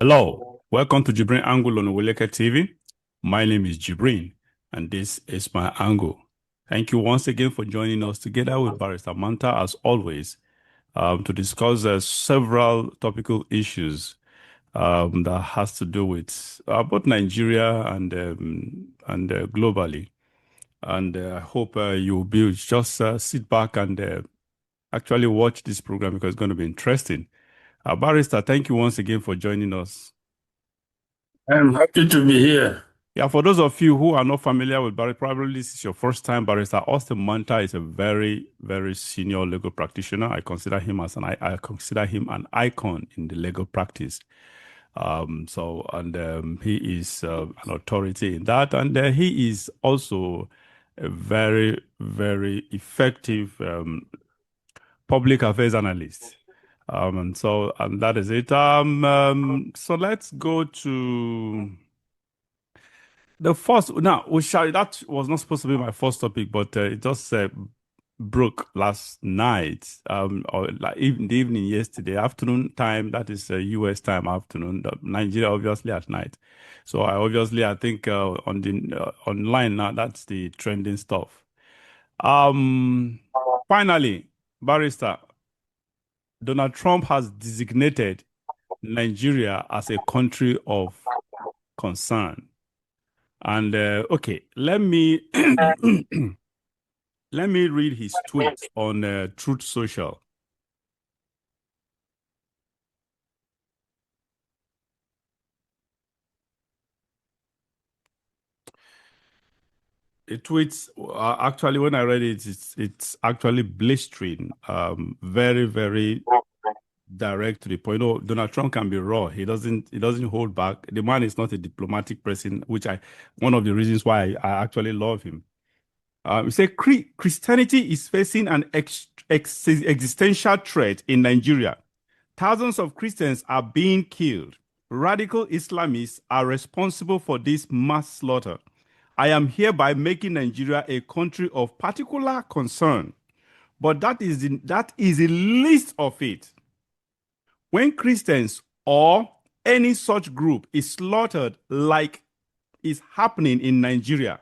Hello, welcome to Jibrin Angle on Weleke TV. My name is Jibrin, and this is my angle. Thank you once again for joining us together with Barrister Manta, as always, to discuss several topical issues that has to do with both Nigeria and globally. And I hope you'll be just sit back and actually watch this program because it's going to be interesting. Barrister, thank you once again for joining us. I'm happy to be here. Yeah, for those of you who are not familiar with Barry, probably this is your first time. Barrister Austin Manta is a very, very senior legal practitioner. I consider him I consider him an icon in the legal practice. He is an authority in that, and he is also a very, very effective public affairs analyst. And that is it. So let's go to the first. Now, that was not supposed to be my first topic, but it just broke last night, or like even the evening yesterday, afternoon time. That is US time afternoon. Nigeria obviously at night. So I think on the online now, that's the trending stuff. Um, Finally, Barrister, Donald Trump has designated Nigeria as a country of concern. And okay, let me let me read his tweet on Truth Social. It tweets actually when I read it, it's actually blistering, very very direct to the point. You know, Donald Trump can be raw. He doesn't hold back. The man is not a diplomatic person, which I one of the reasons why I actually love him. We say Christianity is facing an existential threat in Nigeria. Thousands of Christians are being killed. Radical Islamists are responsible for this mass slaughter. I am hereby making Nigeria a country of particular concern, but that is the least of it. When Christians or any such group is slaughtered like is happening in Nigeria,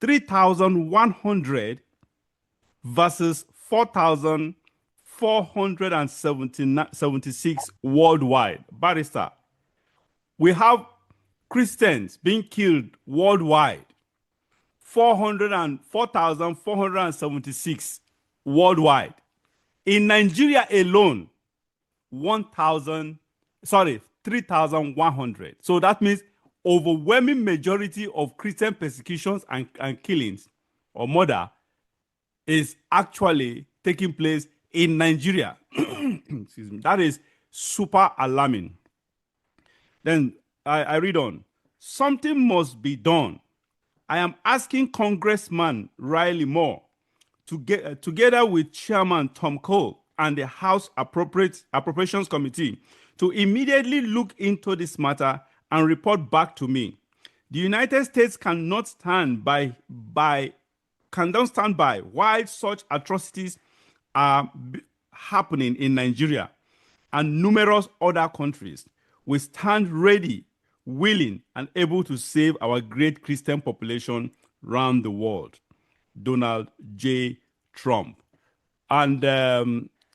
3,100 versus 4,476 worldwide. Barrister, we have Christians being killed worldwide, 4,476 worldwide. In Nigeria alone, 3,100. So that means overwhelming majority of Christian persecutions and killings or murder is actually taking place in Nigeria. Excuse me. That is super alarming. Then I read on. Something must be done. I am asking Congressman Riley Moore to get together with Chairman Tom Cole and the House Appropriations Committee to immediately look into this matter and report back to me. The United States cannot stand by while such atrocities are happening in Nigeria and numerous other countries. We stand ready, willing, and able to save our great Christian population around the world. Donald J. Trump. And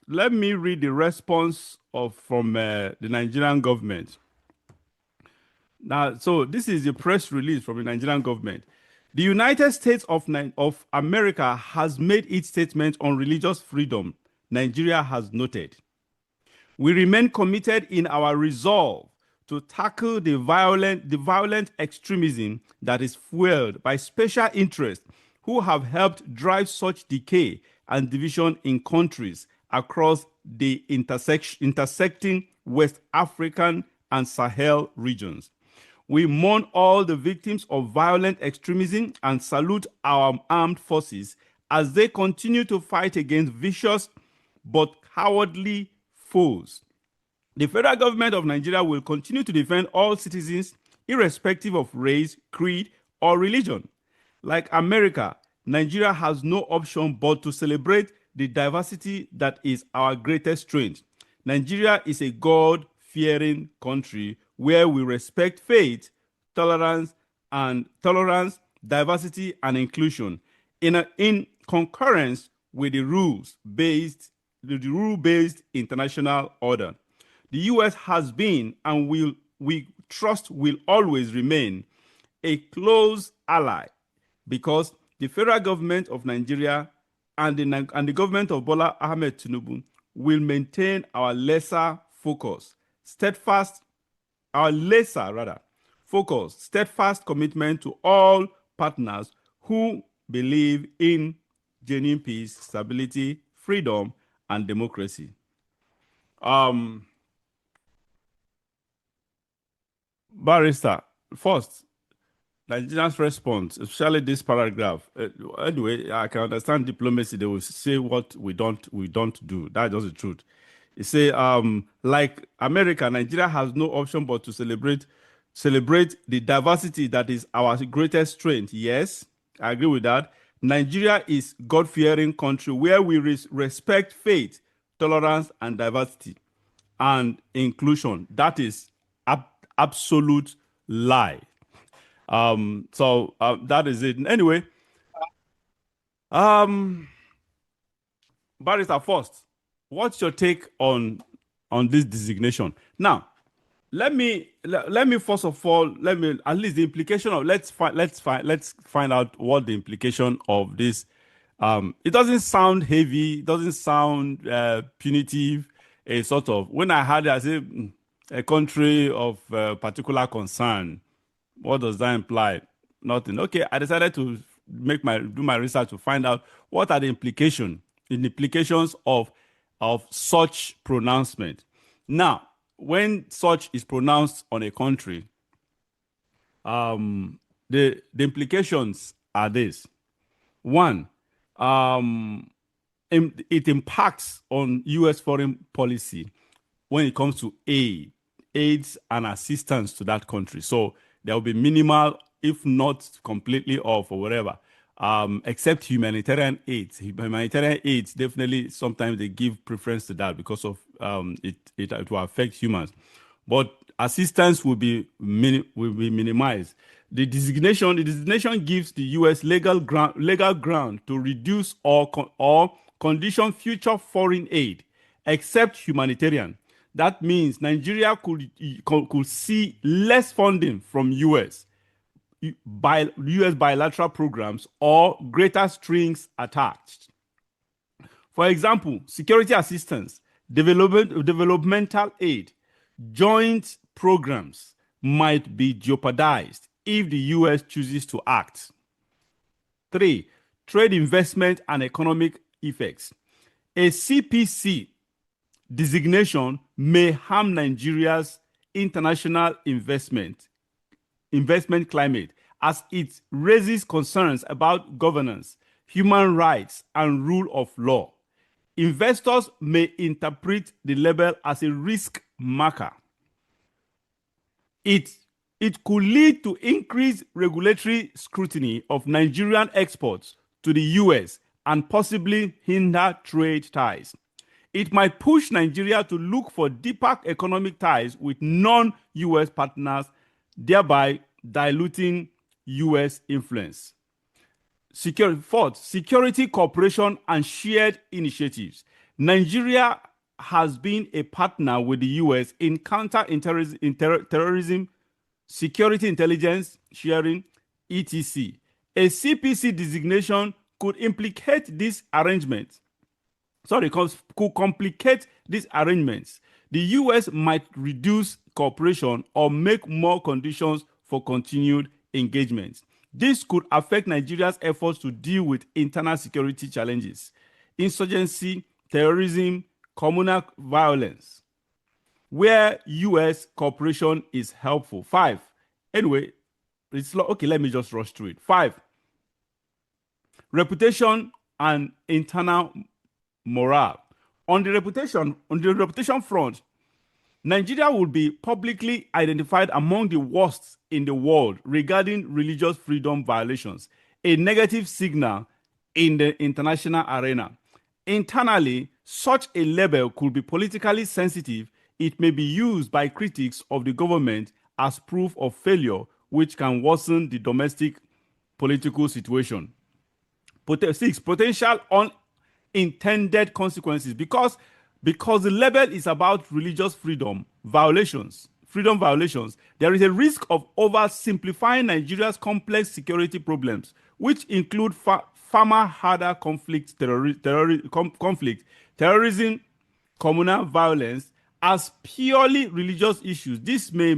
let me read the response from the Nigerian government. Now, so this is a press release from the Nigerian government. The United States of America has made its statement on religious freedom, Nigeria has noted. We remain committed in our resolve to tackle the violent extremism that is fueled by special interests who have helped drive such decay and division in countries across the intersecting West African and Sahel regions. We mourn all the victims of violent extremism and salute our armed forces as they continue to fight against vicious but cowardly foes. The federal government of Nigeria will continue to defend all citizens, irrespective of race, creed, or religion. Like America, Nigeria has no option but to celebrate the diversity that is our greatest strength. Nigeria is a God God-fearing country where we respect faith, tolerance, diversity, and inclusion in concurrence with the rule-based international order. The U.S. has been and we trust will always remain a close ally because the federal government of Nigeria and the government of Bola Ahmed Tinubu will maintain our lesser rather focus, steadfast commitment to all partners who believe in genuine peace, stability, freedom, and democracy. Barrister, first, Nigerians' response, especially this paragraph. Anyway, I can understand diplomacy. They will say what we don't do. That's just the truth. It say, like America, Nigeria has no option but to celebrate the diversity that is our greatest strength. Yes, I agree with that. Nigeria is God-fearing country where we respect faith, tolerance, and diversity and inclusion. That is absolute lie. So that is it. Anyway, Barrister, first, what's your take on this designation? Now, let me first of all at least the implication of let's find out what the implication of this. It doesn't sound heavy. It doesn't sound punitive. A sort of when I heard it, I said a country of particular concern. What does that imply? Nothing. Okay, I decided to do my research to find out what are the implications of such pronouncement. Now, when such is pronounced on a country, the implications are this. One, it impacts on U.S. foreign policy when it comes to aids and assistance to that country. So there will be minimal, if not completely off or whatever, except humanitarian aids. Humanitarian aids, definitely sometimes they give preference to that because of it will affect humans. But assistance will be minimized. The designation gives the U.S. legal ground to reduce or condition future foreign aid, except humanitarian. That means Nigeria could see less funding from U.S. bilateral programs or greater strings attached. For example, security assistance, developmental aid, joint programs might be jeopardized if the U.S. chooses to act. 3. Trade investment and economic effects. A CPC designation may harm Nigeria's international investment climate as it raises concerns about governance, human rights, and rule of law. Investors may interpret the label as a risk marker. It could lead to increased regulatory scrutiny of Nigerian exports to the US and possibly hinder trade ties. It might push Nigeria to look for deeper economic ties with non-US partners, thereby diluting US influence. Fourth, security cooperation and shared initiatives. Nigeria has been a partner with the US in terrorism, security intelligence sharing, etc. A CPC designation could implicate these arrangements. Could complicate these arrangements. The US might reduce cooperation or make more conditions for continued engagement. This could affect Nigeria's efforts to deal with internal security challenges, insurgency, terrorism, communal violence, where U.S. cooperation is helpful. 5. Anyway, okay, let me just rush through it. 5. Reputation and internal morale. On the reputation front, Nigeria will be publicly identified among the worst in the world regarding religious freedom violations, a negative signal in the international arena. Internally, such a label could be politically sensitive it may be used by critics of the government as proof of failure, which can worsen the domestic political situation. Six, potential unintended consequences, because the label is about religious freedom violations. There is a risk of oversimplifying Nigeria's complex security problems, which include farmer harder conflict, terrorism, communal violence, as purely religious issues. This may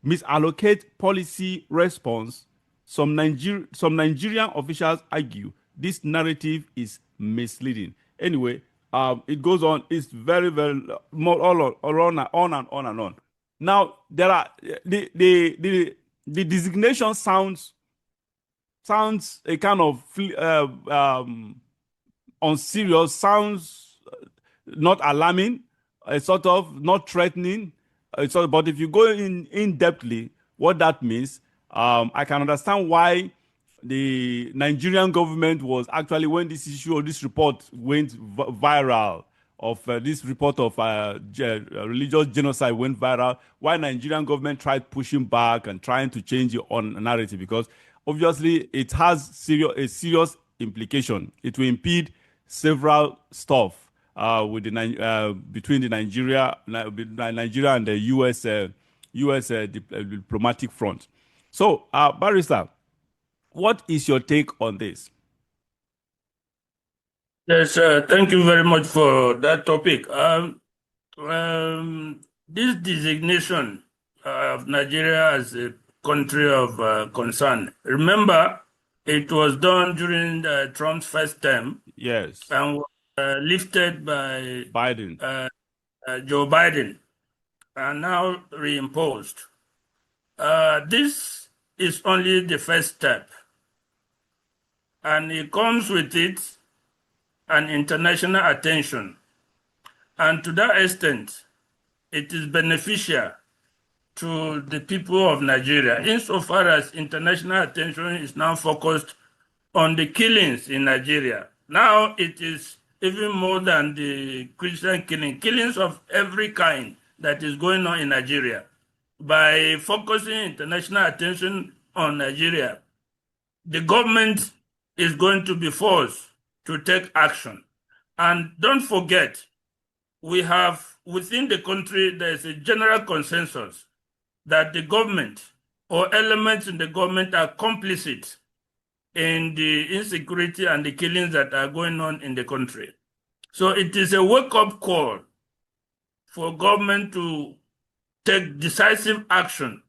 misallocate policy response. Some Nigerian officials argue this narrative is misleading. Anyway, it goes on. It's very, very more on and on and on. Now, there are the designation sounds a kind of unserious, sounds not alarming, sort of not threatening. But if you go in depthly, what that means, I can understand why the Nigerian government was actually, when this issue or this report went viral, of this report of religious genocide went viral, why Nigerian government tried pushing back and trying to change the narrative, because obviously it has a serious implication. It will impede several stuff with the between the Nigeria and the U.S. Diplomatic front. So, Barrister, what is your take on this? Yes, thank you very much for that topic. This designation of Nigeria as a country of concern, remember, it was done during Trump's first term. Yes. And lifted by Biden. Joe Biden, and now reimposed. This is only the first step, and it comes with it an international attention. And to that extent, it is beneficial to the people of Nigeria, insofar as international attention is now focused on the killings in Nigeria. Now it is even more than the Christian killings of every kind that is going on in Nigeria. By focusing international attention on Nigeria, the government is going to be forced to take action. And don't forget, we have within the country, there is a general consensus that the government or elements in the government are complicit in the insecurity and the killings that are going on in the country. So it is a wake-up call for government to take decisive action,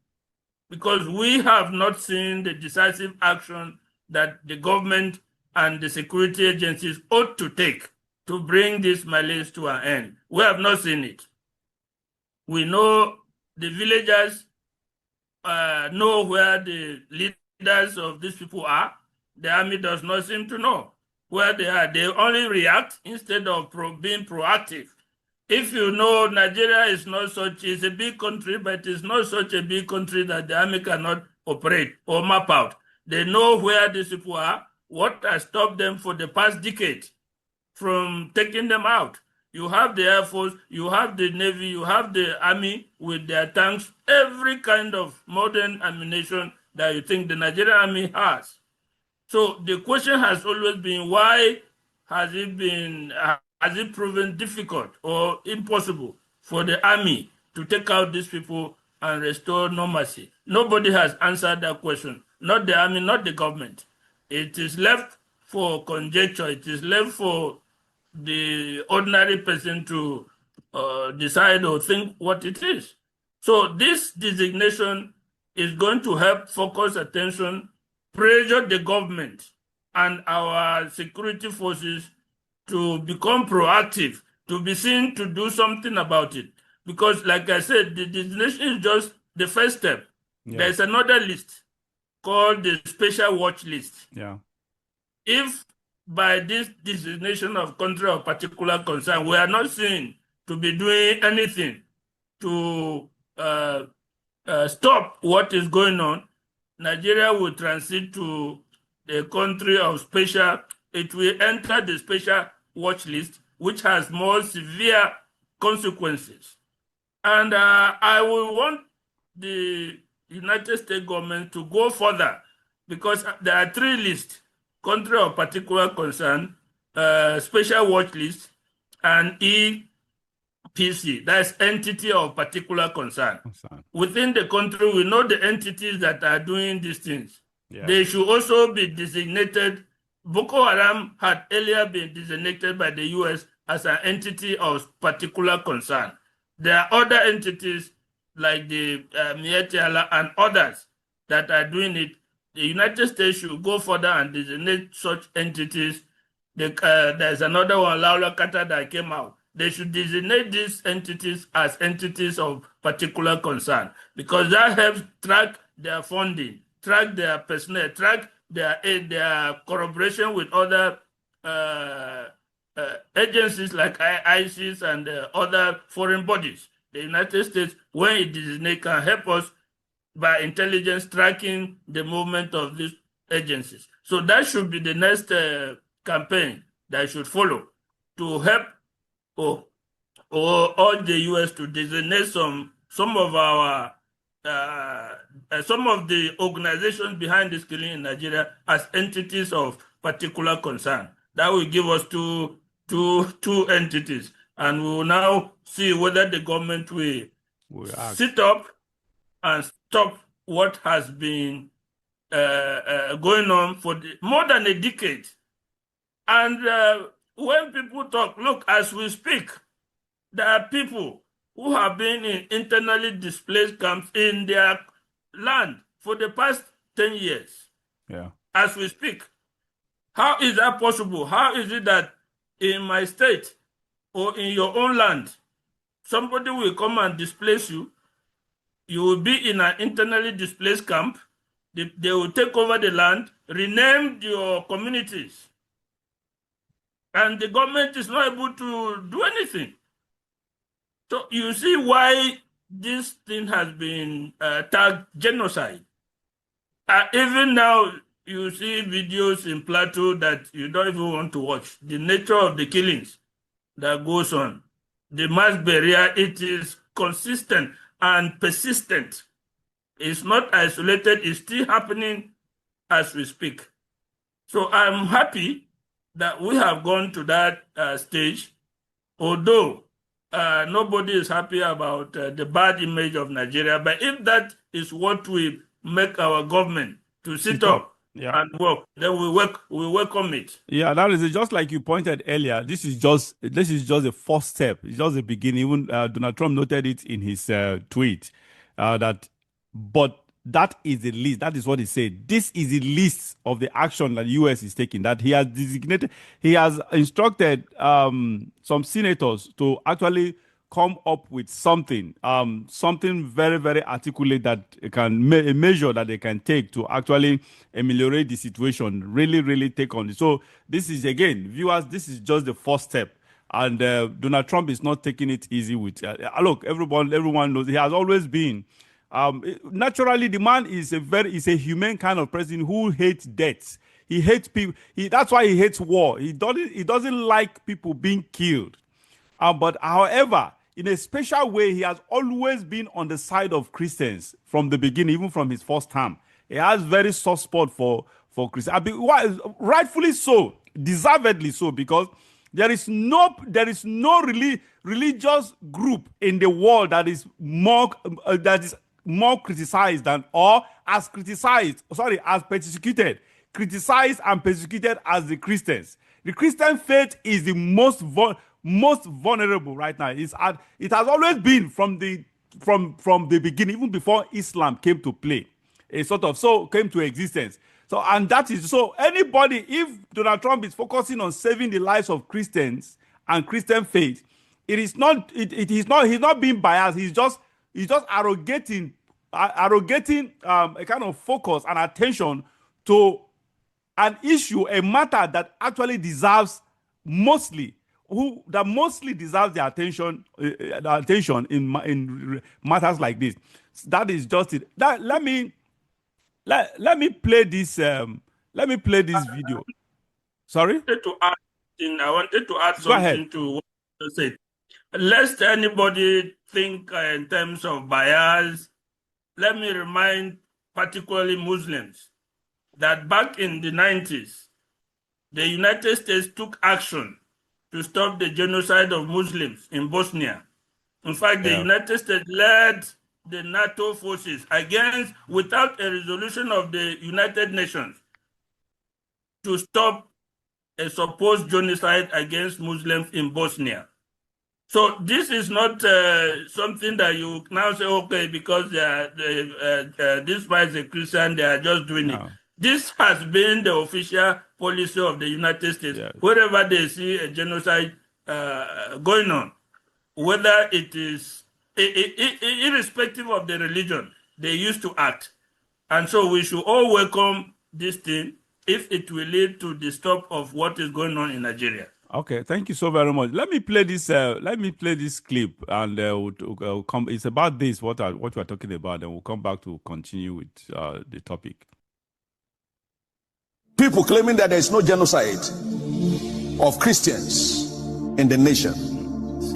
because we have not seen the decisive action that the government and the security agencies ought to take to bring this malaise to an end. We have not seen it. We know the villagers know where the leaders of these people are. The army does not seem to know where they are. They only react instead of being proactive. If you know, Nigeria is not such, it's a big country, but it's not such a big country that the army cannot operate or map out. They know where these people are, what has stopped them for the past decade from taking them out. You have the Air Force, you have the Navy, you have the Army with their tanks, every kind of modern ammunition that you think the Nigerian Army has. So the question has always been, why has it proven difficult or impossible for the army to take out these people and restore normalcy? Nobody has answered that question. Not the army, not the government. It is left for conjecture. It is left for the ordinary person to decide or think what it is. So this designation is going to help focus attention, pressure the government and our security forces to become proactive, to be seen to do something about it. Because, like I said, the designation is just the first step. Yeah. There's another list called the special watch list. Yeah. If by this designation of country of particular concern, we are not seen to be doing anything to stop what is going on, Nigeria will transit to the country of special, it will enter the special watch list, which has more severe consequences. And I will want the United States government to go further because there are three lists: country of particular concern, special watch list, and EPC, that's entity of particular concern. Within the country, we know the entities that are doing these things. Yeah. They should also be designated. Boko Haram had earlier been designated by the US as an entity of particular concern. There are other entities like the Mietiala and others that are doing it. The United States should go further and designate such entities. There's another one, Laula Kata, that came out. They should designate these entities as entities of particular concern because that helps track their funding, track their personnel, track their collaboration with other agencies like ISIS and other foreign bodies. The United States, when it designates, can help us by intelligence tracking the movement of these agencies. So that should be the next campaign that should follow to help or urge the US to designate some of our some of the organizations behind this killing in Nigeria as entities of particular concern. That will give us two entities, and we will now see whether the government will sit up and stop what has been going on for more than a decade. And when people talk, look, as we speak, there are people who have been in internally displaced camps in their land for the past 10 years. Yeah. As we speak. How is that possible? How is it that in my state or in your own land, somebody will come and displace you? You will be in an internally displaced camp. They will take over the land, rename your communities. And the government is not able to do anything. So you see why this thing has been tagged genocide. Even now, you see videos in Plateau that you don't even want to watch. The nature of the killings that goes on, the mass burial, it is consistent and persistent. It's not isolated, it's still happening as we speak. So I'm happy that we have gone to that stage, although nobody is happy about the bad image of Nigeria. But if that is what we make our government to sit up and work, then we welcome it. Yeah, that is it. Just like you pointed earlier. This is just the first step. It's just the beginning. Even Donald Trump noted it in his tweet but that is the list. That is what he said. This is the list of the action that the U.S. is taking. That he has designated. He has instructed some senators to actually come up with something very, very articulate that can a measure that they can take to actually ameliorate the situation, really take on it. So this is, again, viewers, this is just the first step. And Donald Trump is not taking it easy with look, everyone knows he has always been naturally, the man is a humane kind of person who hates death. He hates people. That's why he hates war. He doesn't like people being killed. But however, in a special way, he has always been on the side of Christians from the beginning, even from his first term. He has very soft spot for Christians. Rightfully so, deservedly so, because there is no religious group in the world that is more criticized as persecuted, criticized and persecuted as the Christians. The Christian faith is the most vulnerable right now. It has always been from the beginning, even before Islam came to play, came to existence. So, and that is so anybody, if Donald Trump is focusing on saving the lives of Christians and Christian faith, he's not being biased. He's just arrogating a kind of focus and attention to an issue, a matter that actually deserves mostly deserves the attention in matters like this. That is just it. Let me play this. Let me play this video. Sorry. I wanted to add something to what you said. Lest anybody think in terms of bias. Let me remind particularly Muslims that back in the 90s, the United States took action to stop the genocide of Muslims in Bosnia. In fact, the United States led the NATO forces without a resolution of the United Nations, to stop a supposed genocide against Muslims in Bosnia. So this is not something that you now say, okay, because this guy is a Christian, they are just doing it. This has been the official policy of the United States. Wherever they see a genocide going on, whether it is irrespective of the religion, they used to act. And so we should all welcome this thing if it will lead to the stop of what is going on in Nigeria. Okay, thank you so very much. Let me play this. Let me play this clip, and we'll come. It's about this what we're talking about, and we'll come back to continue with the topic. People claiming that there is no genocide of Christians in the nation.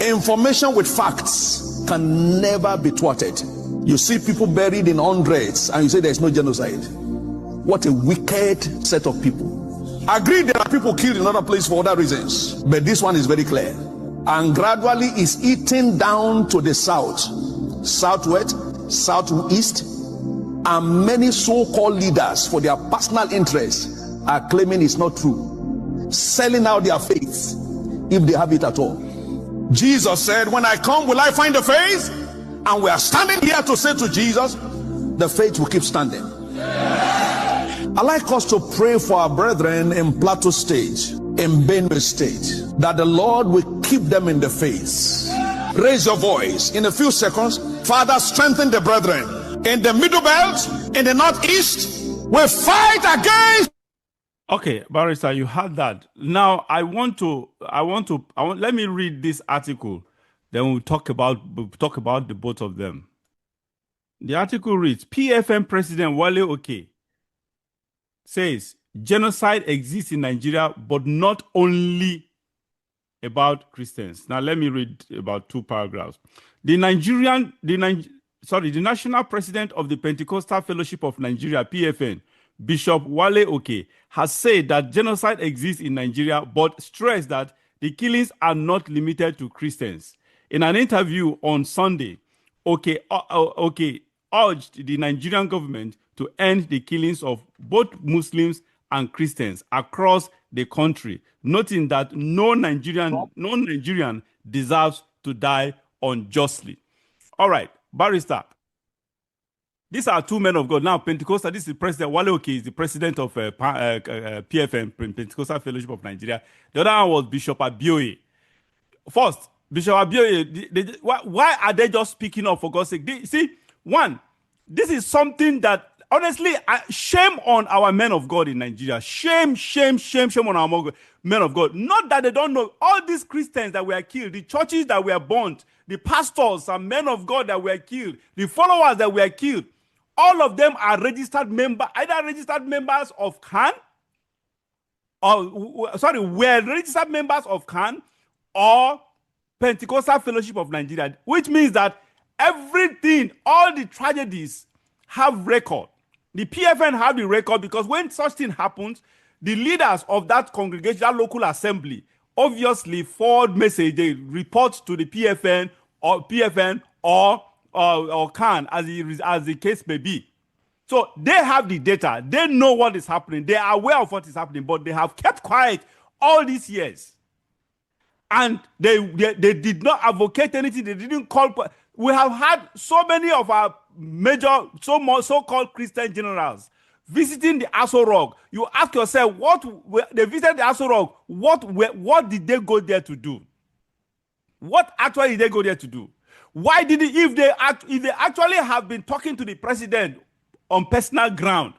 Information with facts can never be thwarted. You see people buried in hundreds, and you say there is no genocide. What a wicked set of people. Agreed, there are people killed in other places for other reasons, but this one is very clear, and gradually is eating down to the south, southwest, southeast, and many so-called leaders for their personal interests are claiming it's not true, selling out their faith if they have it at all. Jesus said, when I come, will I find the faith? And we are standing here to say to Jesus, the faith will keep standing. I'd like us to pray for our brethren in Plateau State, in Benue State, that the Lord will keep them in the faith. Raise your voice in a few seconds. Father, strengthen the brethren in the Middle Belt, in the Northeast. We fight against. Okay, Barrister, you had that. Now let me read this article. Then we'll talk about the both of them. The article reads: PFM President Wale Oke says genocide exists in Nigeria, but not only about Christians. Now let me read about 2 paragraphs. The National President of the Pentecostal Fellowship of Nigeria, PFN, Bishop Wale Oke, has said that genocide exists in Nigeria, but stressed that the killings are not limited to Christians. In an interview on Sunday, Oke urged the Nigerian government to end the killings of both Muslims and Christians across the country, noting that no Nigerian deserves to die unjustly. All right, Barrister, these are 2 men of God. Now, Pentecostal, this is President Wale Oke, is the president of PFM, Pentecostal Fellowship of Nigeria. The other one was Bishop Abioye. First, Bishop Abioye, why are they just speaking up, for God's sake? This is something that, honestly, shame on our men of God in Nigeria. Shame on our men of God. Not that they don't know. All these Christians that were killed, the churches that were burnt, the pastors and men of God that were killed, the followers that were killed, all of them are registered members, either registered members of CAN, were registered members of CAN or Pentecostal Fellowship of Nigeria, which means that everything, all the tragedies have record. The PFN have the record, because when such thing happens, the leaders of that congregation, that local assembly, obviously forward message, they report to the PFN or CAN, as the case may be. So they have the data. They know what is happening. They are aware of what is happening, but they have kept quiet all these years. And they did not advocate anything. They didn't call. We have had so many of our major, so-called Christian generals visiting the Aso Rock. You ask yourself, they visited the Aso Rock, what did they go there to do? What actually did they go there to do? Why did if they actually have been talking to the president on personal ground,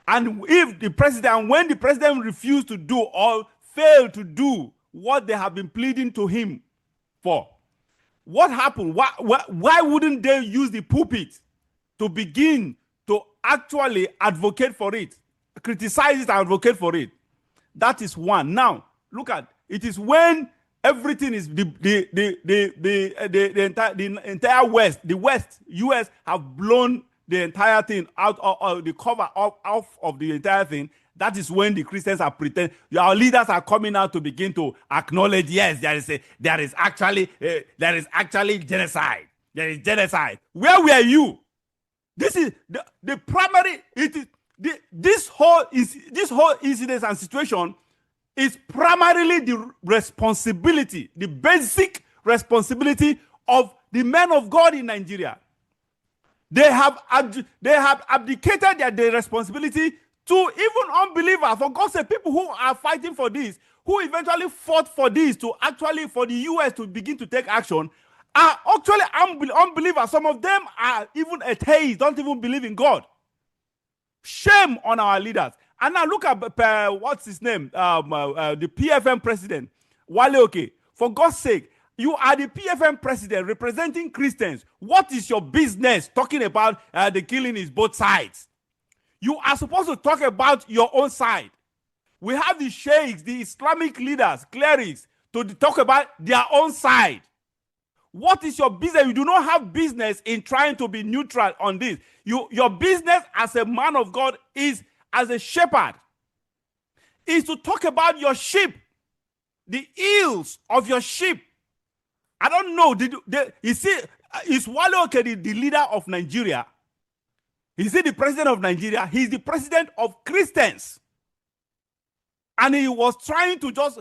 and when the president refused to do or failed to do what they have been pleading to him for, what happened? Why wouldn't they use the pulpit to begin to actually advocate for it, criticize it and advocate for it? That is one. Now, look at it. Is when Everything is the entire West, the West, US have blown the entire thing out of the cover off of the entire thing. That is when the Christians are pretending. Our leaders are coming out to begin to acknowledge, yes, there is actually genocide. There is genocide. Where were you? This is the primary. It is this whole incident and situation is primarily the responsibility, the basic responsibility of the men of God in Nigeria. They have abdicated their responsibility to even unbelievers. For God's sake, people who are fighting for this, who eventually fought for this, to actually for the US to begin to take action, are actually unbelievers. Some of them are even atheists, don't even believe in God. Shame on our leaders. And now look at what's his name, the PFM president, Wale Oke. For God's sake, you are the PFM president representing Christians. What is your business talking about the killing is both sides? You are supposed to talk about your own side. We have the sheikhs, the Islamic leaders, clerics, to talk about their own side. What is your business? You do not have business in trying to be neutral on this. Your business as a man of God is, as a shepherd, is to talk about your sheep, the ills of your sheep. I don't know. You see, is Wale Oke the leader of Nigeria? Is he the president of Nigeria? He's the president of Christians. And he was trying to just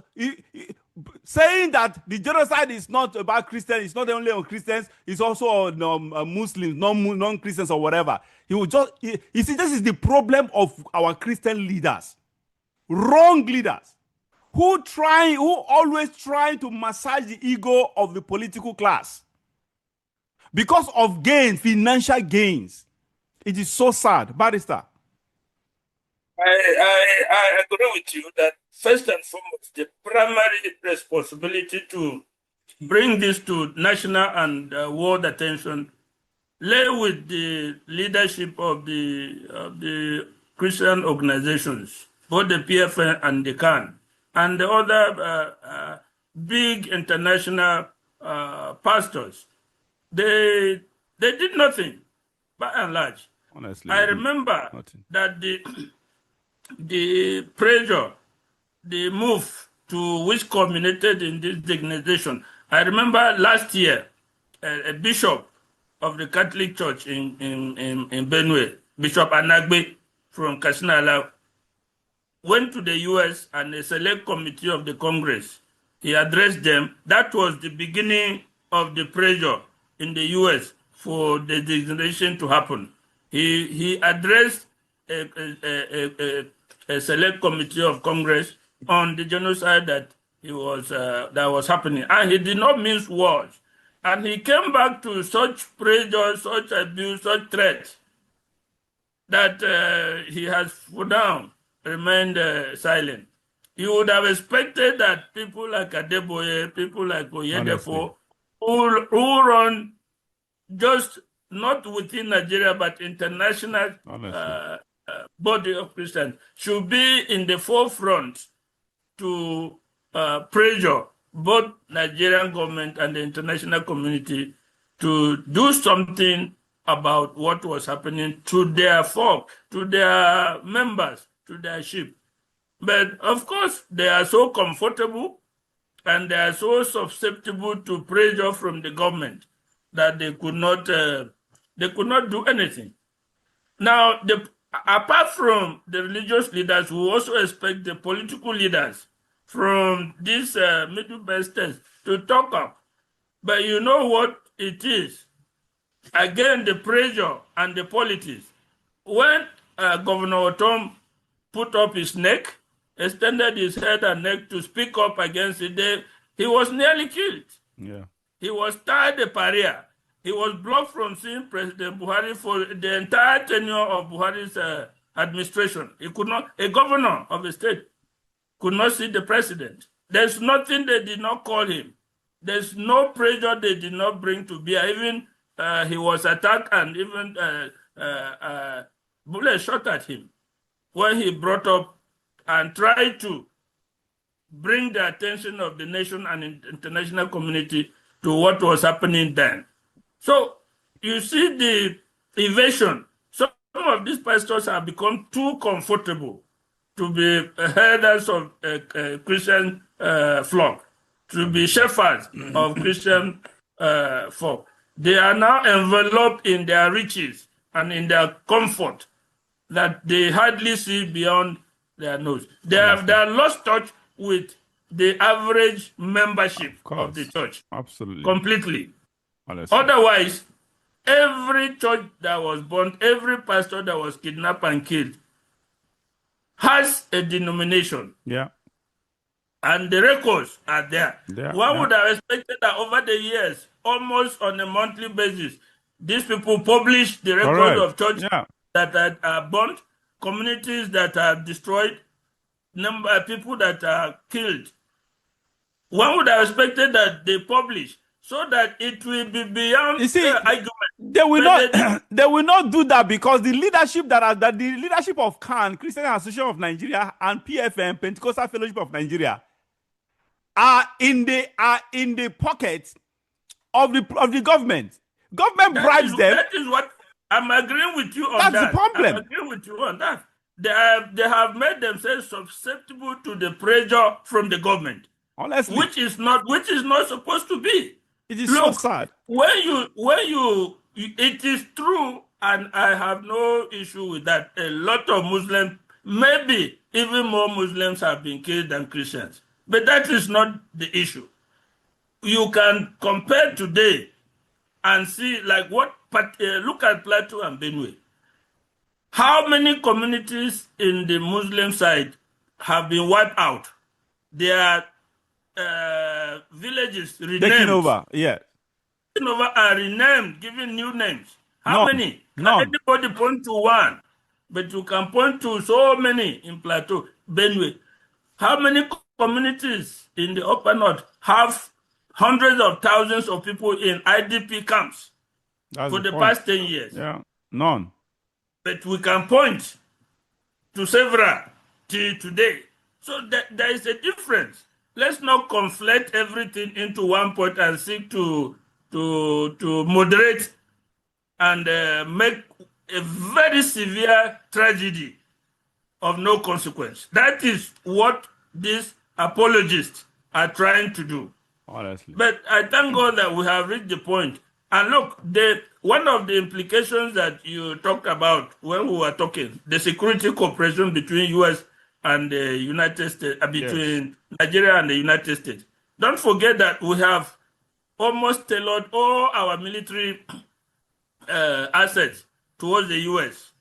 saying that the genocide is not about Christians, it's not only on Christians, it's also on Muslims, non-Christians or whatever. He will just, you see, this is the problem of our Christian leaders. Wrong leaders. Who always try to massage the ego of the political class. Because of gains, financial gains. It is so sad. Barrister. I agree with you that first and foremost, the primary responsibility to bring this to national and world attention lay with the leadership of the Christian organizations, both the PFN and the CAN, and the other big international pastors. They did nothing, by and large. Honestly, I remember that the pressure, the move to which culminated in this designation. I remember last year, a bishop of the Catholic Church in Benue, Bishop Anagbe from Kasinala, went to the US and a select committee of the Congress. He addressed them. That was the beginning of the pressure in the US for the designation to happen. He addressed a select committee of Congress on the genocide that was happening, and he did not mince words. And he came back to such pressure, such abuse, such threats that he has for now remained silent. You would have expected that people like Adeboye, people like Oyedefo, who run just not within Nigeria but international body of Christians, should be in the forefront to pressure both Nigerian government and the international community to do something about what was happening to their folk, to their members, to their sheep. But of course, they are so comfortable and they are so susceptible to pressure from the government that they could not do anything. Now, apart from the religious leaders, we also expect the political leaders from these middle belt states to talk up. But you know what it is? Again, the pressure and the politics. When Governor Tom put up his neck, extended his head and neck to speak up against it, he was nearly killed. Yeah. He was tied a pariah. He was blocked from seeing President Buhari for the entire tenure of Buhari's administration. He could not, a governor of a state could not see the president. There's nothing they did not call him. There's no pressure they did not bring to bear. Even he was attacked and even bullets shot at him when he brought up and tried to bring the attention of the nation and international community to what was happening then. So you see the evasion. Some of these pastors have become too comfortable to be herders of Christian flock, to be shepherds of Christian folk. They are now enveloped in their riches and in their comfort that they hardly see beyond their nose. They have lost touch with the average membership of the church. Absolutely. Completely. Honestly. Otherwise, every church that was born, every pastor that was kidnapped and killed has a denomination. Yeah. And the records are there. One would have expected that over the years, almost on a monthly basis, these people publish the records of churches that are burnt, communities that are destroyed, number of people that are killed. One would have expected that they publish so that it will be beyond argument. They will not. They will not do that because the leadership the leadership of CAN, Christian Association of Nigeria, and PFM, Pentecostal Fellowship of Nigeria, are in the pocket of the government. Government bribes them. That is what I'm agreeing with you on. That's the problem. I'm agreeing with you on that. They have made themselves susceptible to the pressure from the government. Honestly, which is not supposed to be. It is so sad. When you it is true, and I have no issue with that. A lot of Muslims, maybe even more Muslims, have been killed than Christians. But that is not the issue. You can compare today and see, like look at Plateau and Benue. How many communities in the Muslim side have been wiped out? Their villages renamed. Taking over, Taking over are renamed, given new names. How many? None. Anybody point to one? But you can point to so many in Plateau, Benue. How many communities in the Upper North have hundreds of thousands of people in IDP camps for the past 10 years? Yeah, none. But we can point to several till today. So there is a difference. Let's not conflate everything into one point and seek to moderate and make a very severe tragedy of no consequence. That is what these apologists are trying to do. Honestly. But I thank God that we have reached the point. And look, one of the implications that you talked about when we were talking, the security cooperation between U.S. and the United States, between Nigeria and the United States. Don't forget that we have almost tailored all our military assets towards the U.S.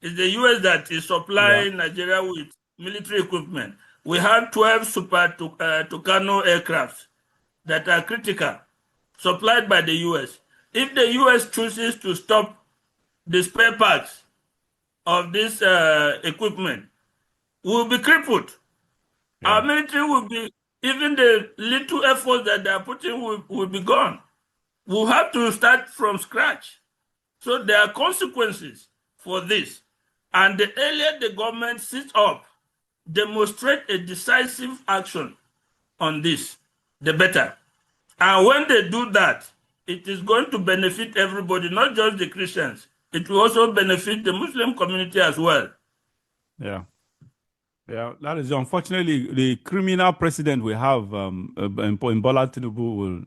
It's the U.S. that is supplying Nigeria with military equipment. We have 12 Super Tucano aircrafts that are critical, supplied by the U.S. If the U.S. chooses to stop the spare parts of this equipment, we'll be crippled. Our military will be, even the little effort that they are putting will be gone. We'll have to start from scratch. So there are consequences for this. And the earlier the government sits up, demonstrate a decisive action on this, the better. And when they do that, it is going to benefit everybody, not just the Christians. It will also benefit the Muslim community as well. Yeah. Yeah, that is unfortunately the criminal president we have in Bola Tinubu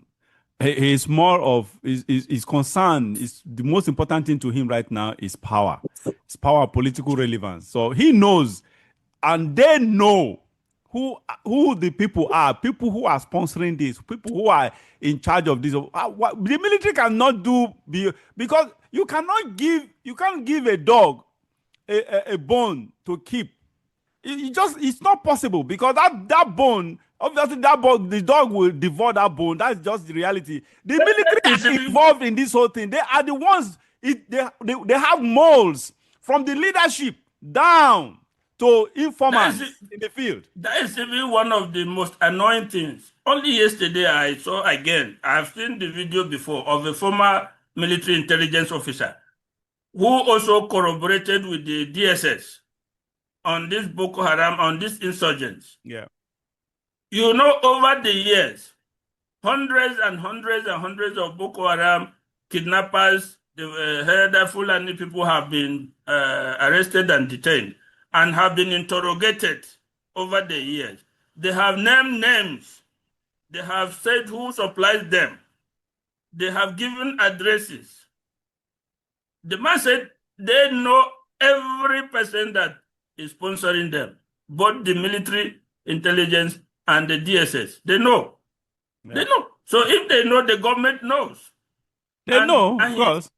he is more of his concern is the most important thing to him right now is power. It's power, political relevance. So he knows, and they know who the people are who are sponsoring this, people who are in charge of this. What the military cannot do because you can't give a dog a bone to keep. It's not possible because that bone, obviously the dog will devour that bone. That's just the reality. The military is involved in this whole thing. They are the ones, they have moles from the leadership down to informants in the field. That is even one of the most annoying things. Only yesterday I saw again, I've seen the video before of a former military intelligence officer who also corroborated with the DSS on this Boko Haram, on these insurgents. Yeah. You know, over the years, hundreds and hundreds and hundreds of Boko Haram kidnappers, the Herder Fulani people have been arrested and detained and have been interrogated over the years. They have named names. They have said who supplies them. They have given addresses. The man said they know every person that is sponsoring them, both the military intelligence and the DSS. They know. Yeah. They know. So if they know, the government knows. They know, of course.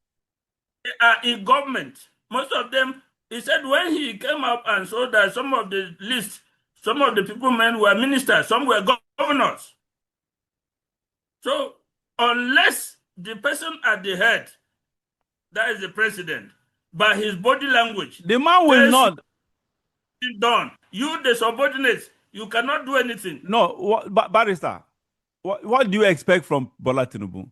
They are in government. Most of them, he said when he came up and saw that some of the list, some of the people men were ministers, some were governors. So unless the person at the head, that is the president, by his body language, the man will not. Done. You, the subordinates, you cannot do anything. No, barrister, what do you expect from Bola Tinubu?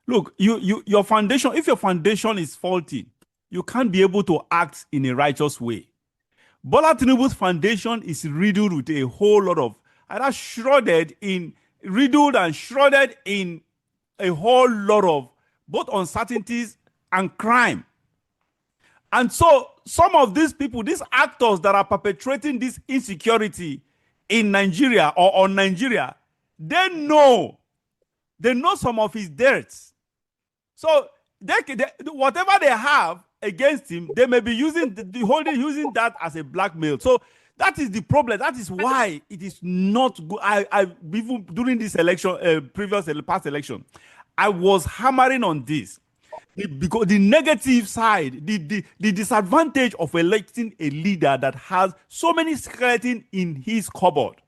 Look, your foundation, if your foundation is faulty, you can't be able to act in a righteous way. Bola Tinubu's foundation is riddled with a whole lot of, riddled and shrouded in a whole lot of both uncertainties and crime. And so some of these people, these actors that are perpetrating this insecurity in Nigeria or on Nigeria, they know some of his debts. So whatever they have against him, they may be using using that as a blackmail. So that is the problem. That is why it is not good. I even during this election, past election, I was hammering on this. Because the negative side, the disadvantage of electing a leader that has so many skeletons in his cupboard,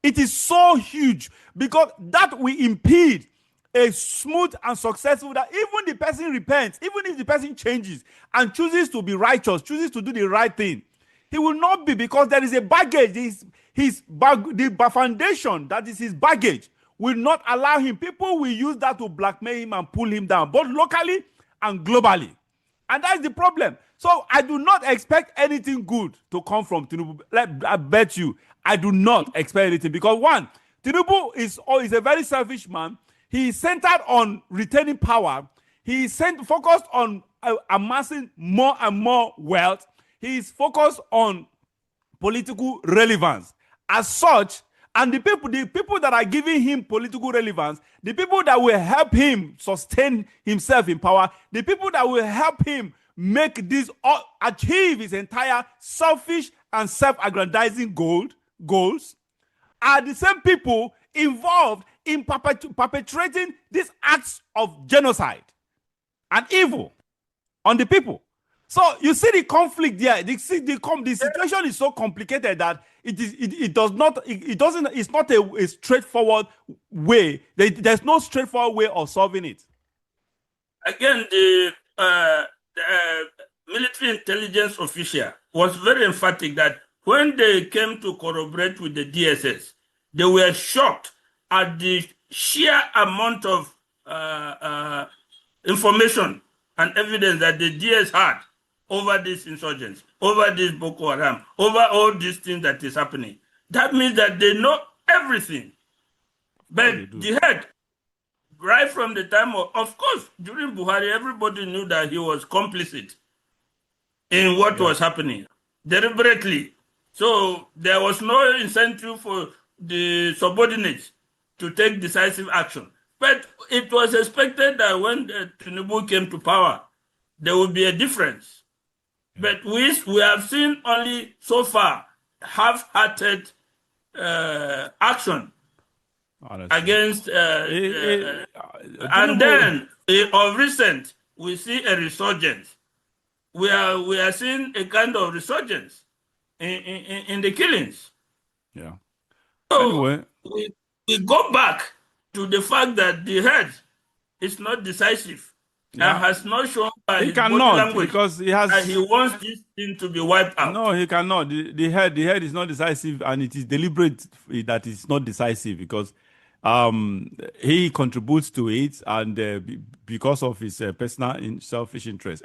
it is so huge because that will impede a smooth and successful, that even the person repents, even if the person changes and chooses to be righteous, chooses to do the right thing, he will not be, because there is a baggage. The foundation that is his baggage will not allow him. People will use that to blackmail him and pull him down, both locally and globally. And that's the problem. So I do not expect anything good to come from Tinubu. I bet you, I do not expect anything. Because one, Tinubu is a very selfish man. He is centered on retaining power. He is focused on amassing more and more wealth. He is focused on political relevance. As such, and the people that are giving him political relevance, the people that will help him sustain himself in power, the people that will help him make this achieve his entire selfish and self-aggrandizing goals, are the same people involved in perpetrating these acts of genocide and evil on the people. So you see the conflict there. The situation is so complicated that it's not a straightforward way. There's no straightforward way of solving it. Again, the military intelligence official was very emphatic that when they came to corroborate with the DSS, they were shocked at the sheer amount of information and evidence that the DS had over these insurgents, over this Boko Haram, over all these things that is happening. That means that they know everything. But the head, right from the time of course, during Buhari, everybody knew that he was complicit in what was happening, deliberately. So there was no incentive for the subordinates to take decisive action. But it was expected that when Tinubu came to power, there would be a difference. But we have seen only so far half-hearted action against, and then of recent we see a resurgence. We are seeing a kind of resurgence in the killings. Yeah. So anyway, we go back to the fact that the head is not decisive. And has not shown by his body language because he wants this thing to be wiped out. No, he cannot. The head is not decisive, and it is deliberate that it's not decisive because he contributes to it, and because of his personal selfish interest.